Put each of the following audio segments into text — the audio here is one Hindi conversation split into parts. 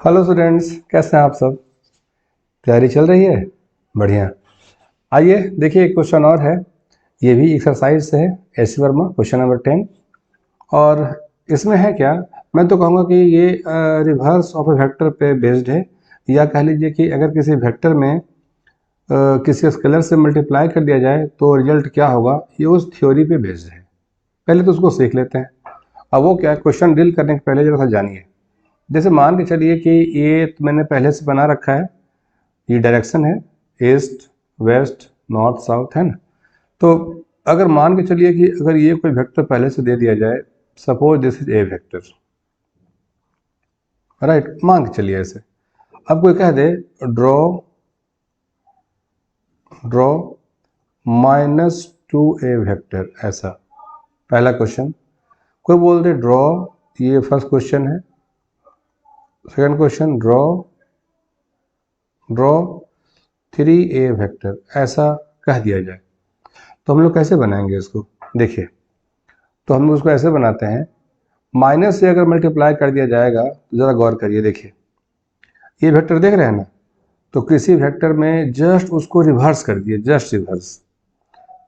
हेलो स्टूडेंट्स, कैसे हैं आप सब? तैयारी चल रही है? बढ़िया। आइए देखिए, एक क्वेश्चन और है। ये भी एक्सरसाइज से है, एस वर्मा, क्वेश्चन नंबर 10। और इसमें है क्या, मैं तो कहूँगा कि ये रिवर्स ऑफ ए वेक्टर पे बेस्ड है। या कह लीजिए कि अगर किसी वेक्टर में किसी स्केलर से मल्टीप्लाई कर दिया जाए तो रिजल्ट क्या होगा, ये उस थ्योरी पे बेस्ड है। पहले तो उसको सीख लेते हैं। अब वो क्या, क्वेश्चन डील करने के पहले जरा सा जानिए। जैसे मान के चलिए कि ये तो मैंने पहले से बना रखा है। ये डायरेक्शन है, ईस्ट वेस्ट नॉर्थ साउथ, है ना। तो अगर मान के चलिए कि अगर ये कोई वेक्टर पहले से दे दिया जाए, suppose this is a vector, right, मान के चलिए ऐसे। अब कोई कह they draw draw -2a vector, ऐसा पहला क्वेश्चन। कोई बोल दे ड्रॉ, ये फर्स्ट क्वेश्चन है। Second question, draw 3a vector, ऐसा कह दिया जाए तो हम लोग कैसे बनाएंगे इसको? देखिए, तो हम लोग उसको ऐसे बनाते हैं, माइनस से अगर मल्टीप्लाई कर दिया जाएगा तो ज़रा गौर करिए। देखिए, ये वेक्टर देख रहे हैं ना, तो किसी वेक्टर में जस्ट उसको रिवर्स कर दिए, जस्ट रिवर्स।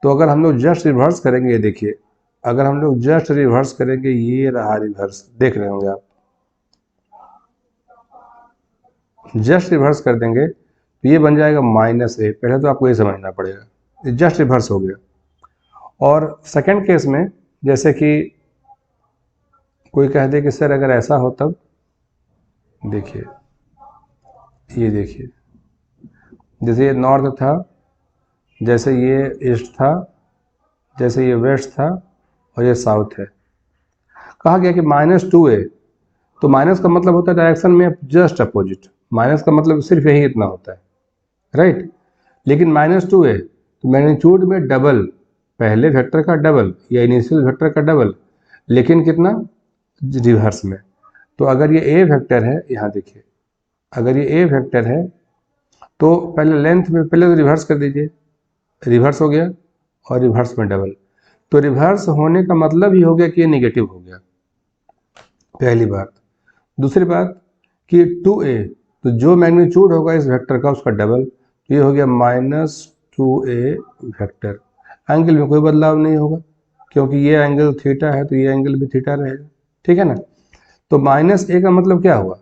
तो अगर हम लोग जस्ट रिवर्स करेंगे, ये देखिए, अगर हम लोग जस्ट रिवर्स करेंगे, ये रहा रिवर्स, देख रहे होंगे आप। जस्ट रिवर्स कर देंगे तो ये बन जाएगा -a। पहले तो आपको ये समझना पड़ेगा, ये जस्ट रिवर्स हो गया। और सेकंड केस में, जैसे कि कोई कह दे कि सर अगर ऐसा हो तब, देखिए, ये देखिए, जैसे ये नॉर्थ था, जैसे ये ईस्ट था, जैसे ये वेस्ट था, और ये साउथ है। कहा गया कि -2a, तो माइनस का मतलब होता है डायरेक्शन में जस्ट अपोजिट। माइनस का मतलब सिर्फ यही इतना होता है, राइट। लेकिन -2a तो मैग्नीट्यूड में डबल, पहले वेक्टर का डबल या इनिशियल वेक्टर का डबल, लेकिन कितना, रिवर्स में। तो अगर ये ए वेक्टर है, यहाँ देखिए, अगर ये ए वेक्टर है तो पहले लेंथ में पहले तो रिवर्स कर दीजिए, रिवर्स हो गया, और रिवर्स में डबल। तो रिवर्स होने का मतलब ही हो गया कि ये निगेटिव हो गया, पहली बात। दूसरी बात कि 2a, तो जो मैग्नीट्यूड होगा इस वेक्टर का उसका डबल, तो ये हो गया -2a वेक्टर। एंगल में कोई बदलाव नहीं होगा, क्योंकि ये एंगल थीटा है तो ये एंगल भी थीटा रहेगा, ठीक है ना। तो -a का मतलब क्या हुआ?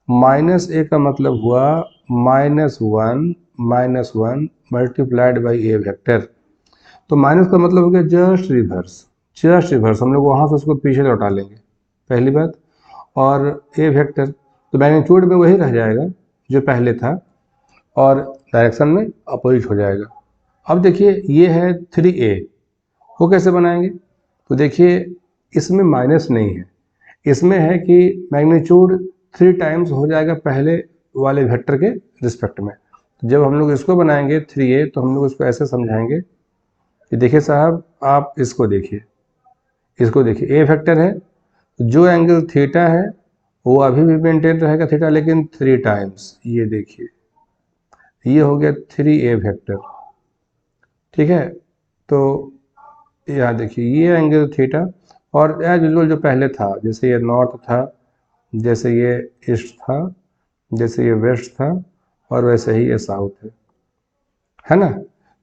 -a का मतलब हुआ -1 मल्टीप्लाइड बाई ए वेक्टर। तो माइनस का मतलब हो गया जस्ट रिवर्स, जस्ट रिवर्स। हम लोग वहाँ से उसको पीछे लौटा लेंगे, पहली बात। और ए वेक्टर तो मैग्नीट्यूड में वही रह जाएगा जो पहले था, और डायरेक्शन में अपोजिट हो जाएगा। अब देखिए, ये है 3a, वो कैसे बनाएंगे? तो देखिए, इसमें माइनस नहीं है, इसमें है कि मैग्नीट्यूड 3 टाइम्स हो जाएगा पहले वाले वेक्टर के रिस्पेक्ट में। तो जब हम लोग इसको बनाएंगे 3a, तो हम लोग इसको ऐसे समझाएंगे कि देखिए साहब, आप इसको देखिए, इसको देखिए, ए वेक्टर है, जो एंगल थीटा है वो अभी भी मेंटेन रहेगा थीटा, लेकिन 3 टाइम्स। ये देखिए, ये हो गया 3a वेक्टर, ठीक है। तो यहाँ देखिए, ये एंगल थीटा, और एज यूजुअल जो पहले था, जैसे ये नॉर्थ था, जैसे ये ईस्ट था, जैसे ये वेस्ट था, और वैसे ही ये साउथ है ना।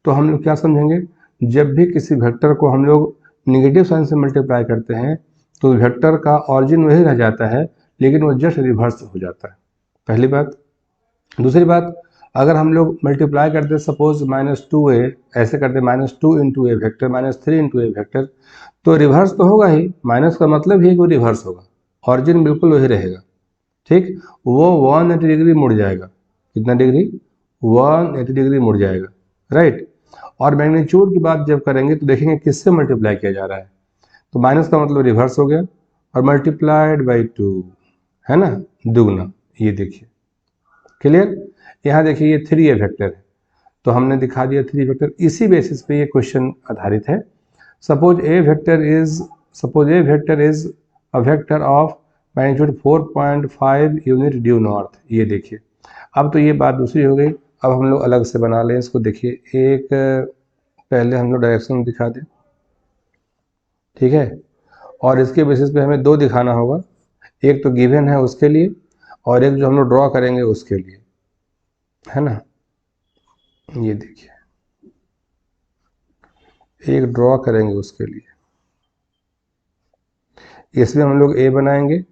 तो हम लोग क्या समझेंगे, जब भी किसी वेक्टर को हम लोग निगेटिव साइन से मल्टीप्लाई करते हैं तो वेक्टर का ऑरिजिन वही रह जाता है, लेकिन वो जस्ट रिवर्स हो जाता है, पहली बात। दूसरी बात, अगर हम लोग मल्टीप्लाई करते सपोज -2a, ऐसे करते -2 इंटू ए वेक्टर, -3 इंटू ए वेक्टर, तो रिवर्स तो होगा ही, माइनस का मतलब ही कि रिवर्स होगा, ऑरिजिन बिल्कुल वही रहेगा, ठीक। वो 180 डिग्री मुड़ जाएगा, कितना डिग्री, 180 डिग्री मुड़ जाएगा, राइट। और मैग्नीट्यूड की बात जब करेंगे तो देखेंगे किससे मल्टीप्लाई किया जा रहा है, तो माइनस का मतलब रिवर्स हो गया, और मल्टीप्लाइड बाई 2, है ना, दुगना। ये देखिए, क्लियर। यहाँ देखिए, ये 3a वेक्टर है, तो हमने दिखा दिया 3 वेक्टर। इसी बेसिस पे ये क्वेश्चन आधारित है। Suppose A vector is a vector of magnitude 4.5 unit due north. ये देखिए, अब तो ये बात दूसरी हो गई। अब हम लोग अलग से बना लें इसको। देखिए, एक पहले हम लोग डायरेक्शन दिखा दें, ठीक है, और इसके बेसिस पे हमें 2 दिखाना होगा। एक तो गिवन है उसके लिए, और एक जो हम लोग ड्रॉ करेंगे उसके लिए, है ना। ये देखिए, एक ड्रॉ करेंगे उसके लिए, इसमें हम लोग ए बनाएंगे,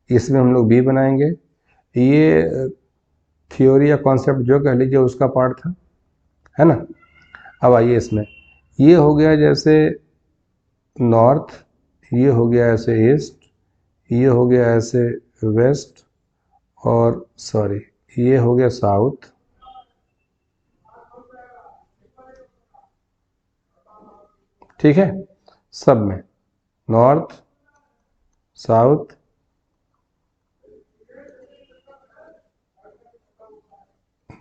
इसमें हम लोग बी बनाएंगे। ये थ्योरी या कॉन्सेप्ट जो कह लीजिए उसका पार्ट था, है ना। अब आइए इसमें, ये हो गया जैसे नॉर्थ, ये हो गया ऐसे ईस्ट, ये हो गया ऐसे वेस्ट, और सॉरी ये हो गया साउथ, ठीक है। सब में north, south,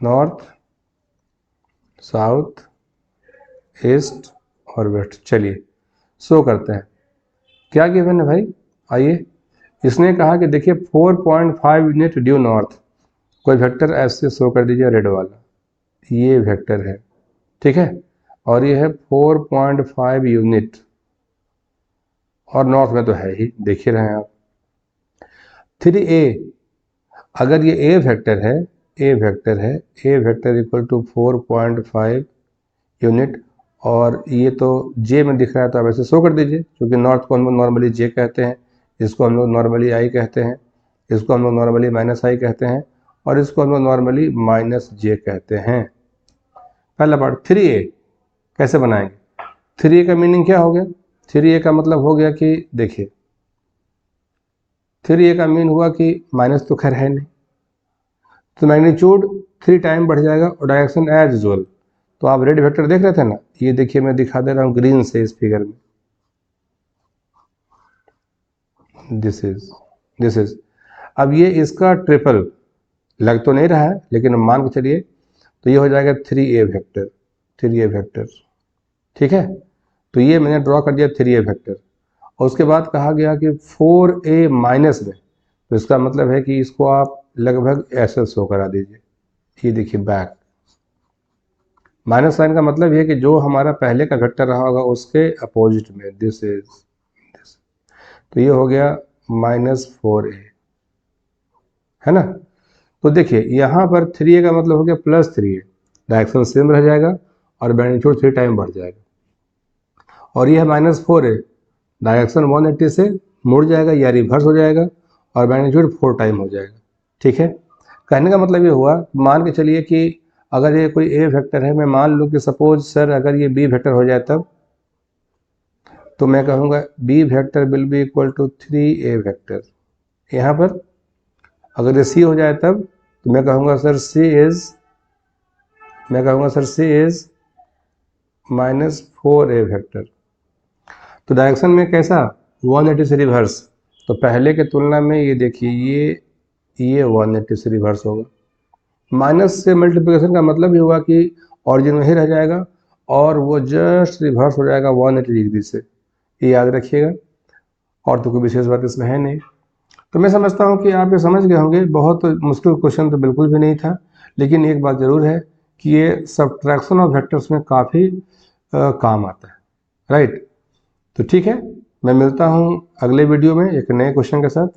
north, south, east और वेस्ट। चलिए शो करते हैं क्या गिवन है भाई। आइए, इसने कहा कि देखिए 4.5 यूनिट ड्यू नॉर्थ, कोई वेक्टर ऐसे शो कर दीजिए रेड वाला, ये वेक्टर है, ठीक है। और ये है 4.5 यूनिट, और नॉर्थ में तो है ही, देख ही रहे हैं आप। 3a, अगर ये ए वेक्टर है, ए वेक्टर है, ए वेक्टर इक्वल टू 4.5 यूनिट, और ये तो जे में दिख रहा है तो आप ऐसे शो कर दीजिए, क्योंकि नॉर्थ को हम लोग नॉर्मली जे कहते हैं, इसको हम लोग नॉर्मली आई कहते हैं, इसको हम लोग नॉर्मली माइनस आई कहते हैं, और इसको हम लोग नॉर्मली माइनस जे कहते हैं। पहला पार्ट 3a कैसे बनाएंगे। 3a का मीनिंग क्या हो गया, 3a का मतलब हो गया कि देखिए 3a का मीन हुआ कि माइनस तो खैर है नहीं, तो मैग्नीट्यूड 3 टाइम बढ़ जाएगा, और डायरेक्शन एज यूजुअल। तो आप रेड वेक्टर देख रहे थे ना, ये देखिए मैं दिखा दे रहा हूँ ग्रीन से इस फिगर में, दिस इज। अब ये इसका ट्रिपल लग तो नहीं रहा है, लेकिन मान के चलिए तो ये हो जाएगा 3a वेक्टर, 3a वेक्टर, ठीक है। तो ये मैंने ड्रॉ कर दिया 3a वेक्टर, और उसके बाद कहा गया कि 4a माइनस में, तो इसका मतलब है कि इसको आप लगभग ऐसे शो करा दीजिए, ये देखिए बैक, माइनस साइन का मतलब ये है कि जो हमारा पहले का वेक्टर रहा होगा उसके अपोजिट में, दिस इज दिस। तो ये हो गया -4a, है ना। तो देखिए यहाँ पर 3a का मतलब हो गया +3a, डायरेक्शन सेम रह जाएगा और मैग्नीट्यूड 3 टाइम बढ़ जाएगा, और ये है -4a, डायरेक्शन 180 से मुड़ जाएगा या रिवर्स हो जाएगा, और मैग्नीट्यूड 4 टाइम हो जाएगा, ठीक है। कहने का मतलब ये हुआ, मान के चलिए कि अगर ये कोई ए वेक्टर है, मैं मान लूँ कि सपोज सर अगर ये बी वेक्टर हो जाए तब, तो मैं कहूँगा B vector will be equal to 3a vector. यहाँ पर अगर ये सी हो जाए तब, तो मैं कहूँगा sir C is -4a vector. तो डायरेक्शन में कैसा 180 से रिवर्स, तो पहले के तुलना में ये देखिए ये 180 से रिवर्स होगा। माइनस से मल्टीप्लिकेशन का मतलब ये हुआ कि ऑरिजिन वहीं रह जाएगा और वो जस्ट रिवर्स हो जाएगा 180 डिग्री से, ये याद रखिएगा, और तो कोई विशेष बात इसमें है नहीं। तो मैं समझता हूँ कि आप ये समझ गए होंगे, बहुत मुश्किल क्वेश्चन तो बिल्कुल भी नहीं था, लेकिन एक बात ज़रूर है कि ये सब्ट्रैक्शन ऑफ वेक्टर्स में काफ़ी काम आता है, राइट। तो ठीक है, मैं मिलता हूँ अगले वीडियो में एक नए क्वेश्चन के साथ।